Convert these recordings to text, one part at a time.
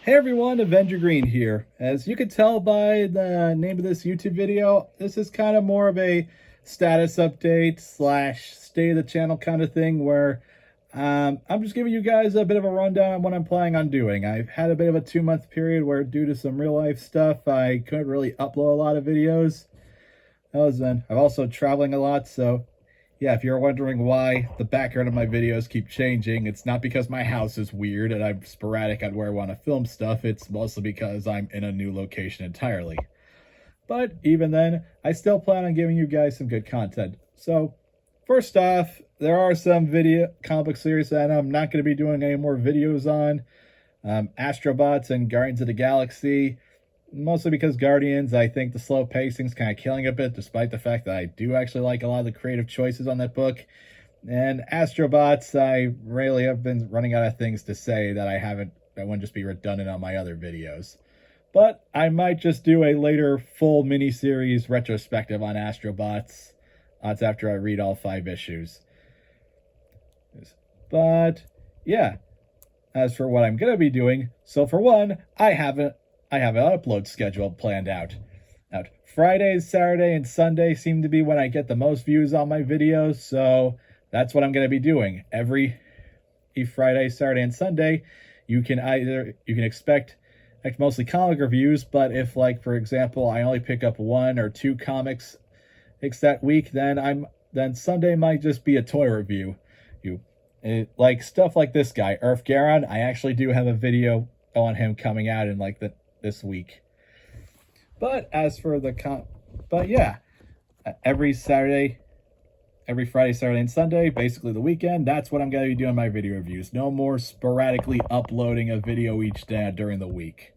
Hey everyone, AvengerGreen here. As you can tell by the name of this YouTube video, this is kind of more of a status update slash stay of the channel kind of thing where I'm just giving you guys a bit of a rundown on what I'm planning on doing. I've had a bit of a 2-month period where due to some real life stuff, I couldn't really upload a lot of videos. I'm also traveling a lot, so yeah, if you're wondering why the background of my videos keep changing, it's not because my house is weird and I'm sporadic on where I want to film stuff. It's mostly because I'm in a new location entirely. But even then, I still plan on giving you guys some good content. So, first off, there are some comic book series that I'm not going to be doing any more videos on. Astrobots and Guardians of the Galaxy. Mostly because Guardians, I think the slow pacing's kind of killing a bit, despite the fact that I do actually like a lot of the creative choices on that book. And Astrobots, I really have been running out of things to say that wouldn't just be redundant on my other videos. But I might just do a later full miniseries retrospective on Astrobots. That's after I read all 5 issues. But, yeah. As for what I'm going to be doing, so for one, I have an upload schedule planned out. Fridays, Saturday, and Sunday seem to be when I get the most views on my videos, so that's what I'm going to be doing. Every Friday, Saturday, and Sunday, you can expect mostly comic reviews, but if, like, for example, I only pick up 1 or 2 comics that week, then Sunday might just be a toy review. Like stuff like this guy, Earth Garon, I actually do have a video on him coming out in this week. But as for every Friday, Saturday, and Sunday, basically the weekend, that's what I'm going to be doing my video reviews. No more sporadically uploading a video each day during the week.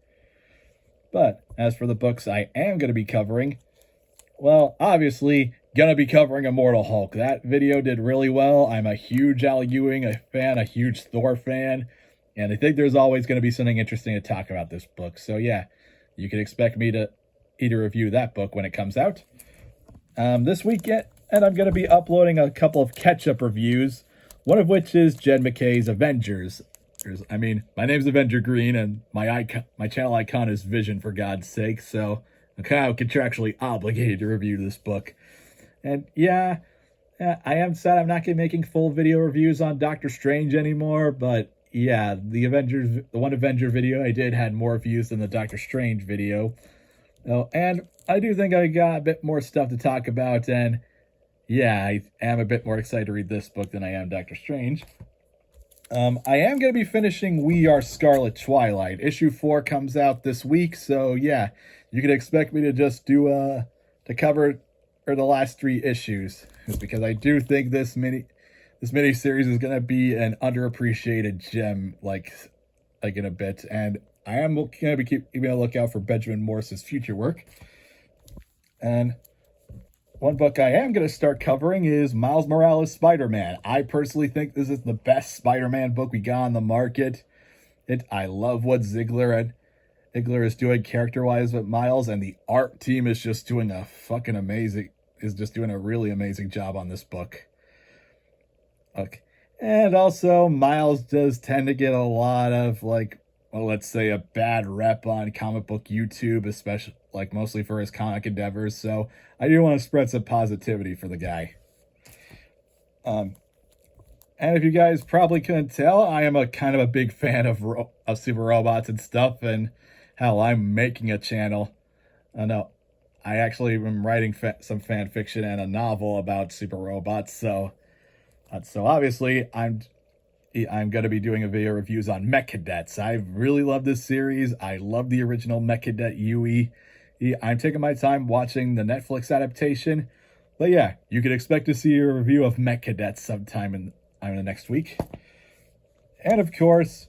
But as for the books I am going to be covering, well, obviously, gonna be covering Immortal Hulk. That video did really well. I'm a huge Al Ewing fan, a huge Thor fan, and I think there's always going to be something interesting to talk about this book. So yeah, you can expect me to either review that book when it comes out. This weekend, and I'm going to be uploading a couple of catch-up reviews, one of which is Jed McKay's Avengers. My name's AvengerGreen, and my channel icon is Vision, for God's sake, so I'm kind of contractually obligated to review this book. And yeah, I am sad I'm not making full video reviews on Doctor Strange anymore, but yeah, the one Avenger video I did had more views than the Doctor Strange video. Oh, and I do think I got a bit more stuff to talk about, and yeah, I am a bit more excited to read this book than I am Doctor Strange. I am going to be finishing We Are Scarlet Twilight. Issue 4 comes out this week, so yeah, you can expect me to just to cover the last 3 issues, because I do think this mini-series is going to be an underappreciated gem, like in a bit, and I am going to be keeping a lookout for Benjamin Morris's future work. And one book I am going to start covering is Miles Morales' Spider-Man. I personally think this is the best Spider-Man book we got on the market. I love what Ziegler is doing character-wise with Miles, and the art team is just doing a really amazing job on this book. Okay. And also, Miles does tend to get a lot of, let's say, a bad rep on comic book YouTube, especially, mostly for his comic endeavors, so I do want to spread some positivity for the guy. And if you guys probably couldn't tell, I am a kind of a big fan of super robots and stuff, and hell, I'm making a channel. No, I actually am writing some fan fiction and a novel about super robots, so obviously I'm going to be doing a video reviews on Mech Cadets. I really love this series. I love the original Mech Cadet Yui. I'm taking my time watching the Netflix adaptation, but yeah, you can expect to see a review of Mech Cadets sometime in the next week. And of course,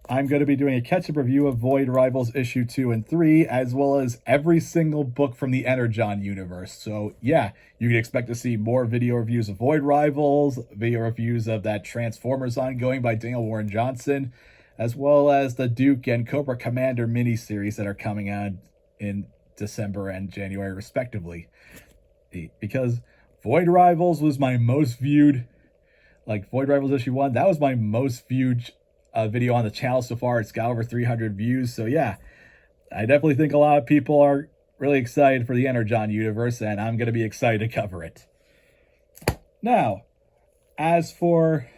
I'm going to be doing a catch-up review of Void Rivals issue 2 and 3, as well as every single book from the Energon universe. So yeah, you can expect to see more video reviews of Void Rivals, video reviews of that Transformers ongoing by Daniel Warren Johnson, as well as the Duke and Cobra Commander miniseries that are coming out in December and January respectively. Because Void Rivals was my most viewed, Void Rivals issue 1, that was my most viewed video on the channel so far. It's got over 300 views. So yeah, I definitely think a lot of people are really excited for the Energon universe, and I'm going to be excited to cover it. Now, as for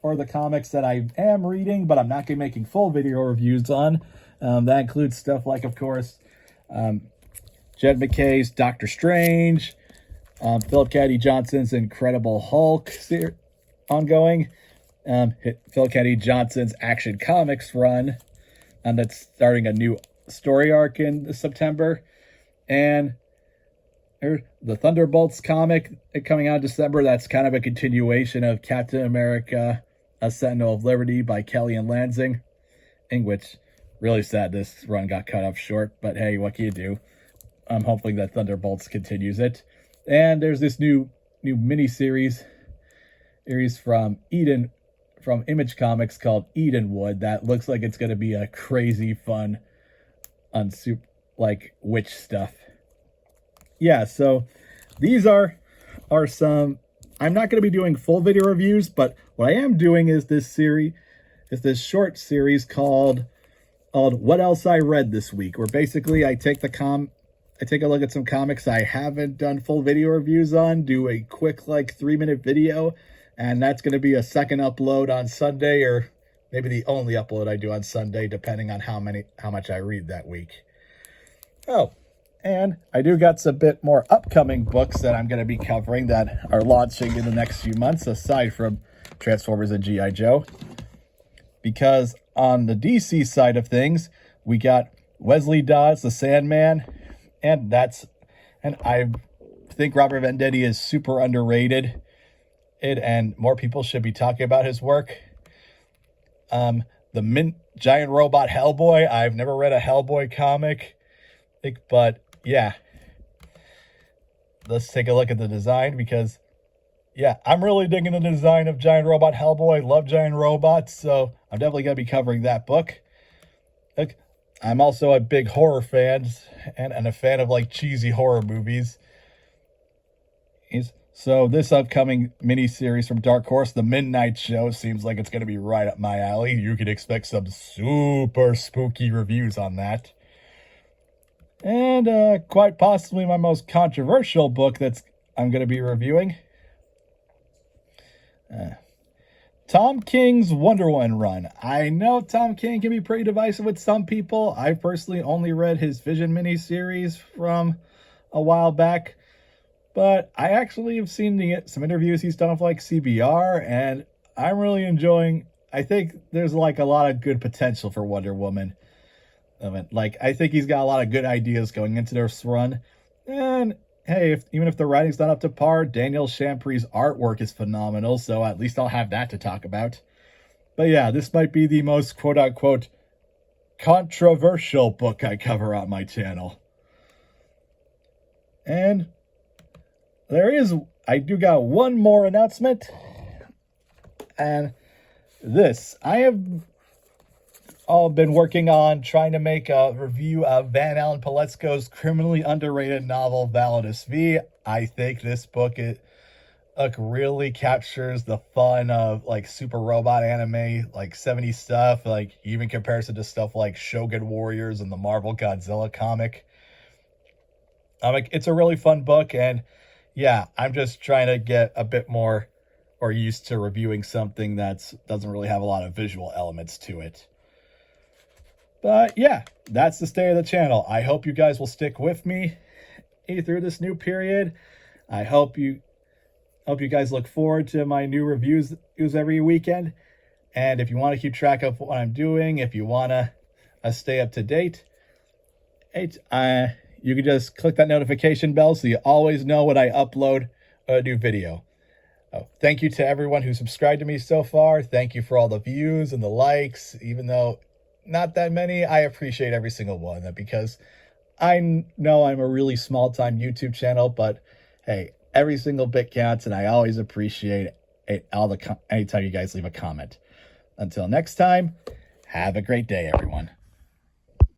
the comics that I am reading, but I'm not going to be making full video reviews on, that includes stuff like, of course, Jed MacKay's Doctor Strange, Philip Kennedy Johnson's Incredible Hulk ongoing, Philip Kennedy Johnson's Action Comics run, that's starting a new story arc in September, and the Thunderbolts comic coming out in December. That's kind of a continuation of Captain America, A Sentinel of Liberty by Kelly and Lansing, in which, really sad this run got cut off short, but hey, what can you do? I'm hoping that Thunderbolts continues it. And there's this new mini-series from Image Comics called Edenwood that looks like it's going to be a crazy fun like witch stuff. Yeah, so these are some. I'm not going to be doing full video reviews, but what I am doing is this short series called What Else I Read This Week, where basically I take a look at some comics I haven't done full video reviews on, do a quick like 3-minute video, and that's going to be a second upload on Sunday, or maybe the only upload I do on Sunday, depending on how much I read that week. Oh, and I do got a bit more upcoming books that I'm going to be covering that are launching in the next few months, aside from Transformers and G.I. Joe. Because on the DC side of things, we got Wesley Dodds, the Sandman, and I think Robert Venditti is super underrated, and more people should be talking about his work. The Giant Robot Hellboy. I've never read a Hellboy comic, but yeah, let's take a look at the design, because yeah, I'm really digging the design of Giant Robot Hellboy. Love giant robots, so I'm definitely going to be covering that book. I'm also a big horror fan and a fan of like cheesy horror movies. So this upcoming mini-series from Dark Horse, The Midnight Show, seems like it's going to be right up my alley. You could expect some super spooky reviews on that. And quite possibly my most controversial book I'm going to be reviewing. Tom King's Wonder Woman run. I know Tom King can be pretty divisive with some people. I personally only read his Vision miniseries from a while back, but I actually have seen some interviews he's done with like CBR, and I'm really enjoying. I think there's like a lot of good potential for Wonder Woman. I think he's got a lot of good ideas going into this run. And hey, even if the writing's not up to par, Daniel Champre's artwork is phenomenal, so at least I'll have that to talk about. But yeah, this might be the most quote-unquote controversial book I cover on my channel. And I do got one more announcement. And I have been working on trying to make a review of Van Allen Paletzko's criminally underrated novel Validus V. I think this book really captures the fun of like super robot anime, like 70s stuff, like even comparison to stuff like Shogun Warriors and the Marvel Godzilla comic. It's a really fun book, and yeah, I'm just trying to get a bit more or used to reviewing something that doesn't really have a lot of visual elements to it. But yeah, that's the state of the channel. I hope you guys will stick with me through this new period. I hope you guys look forward to my new reviews every weekend. And if you want to keep track of what I'm doing, if you want to stay up to date, you can just click that notification bell so you always know when I upload a new video. Thank you to everyone who subscribed to me so far. Thank you for all the views and the likes, even though not that many. I appreciate every single one of them, because I know I'm a really small-time YouTube channel, but hey, every single bit counts, and I always appreciate it anytime you guys leave a comment. Until next time, have a great day, everyone.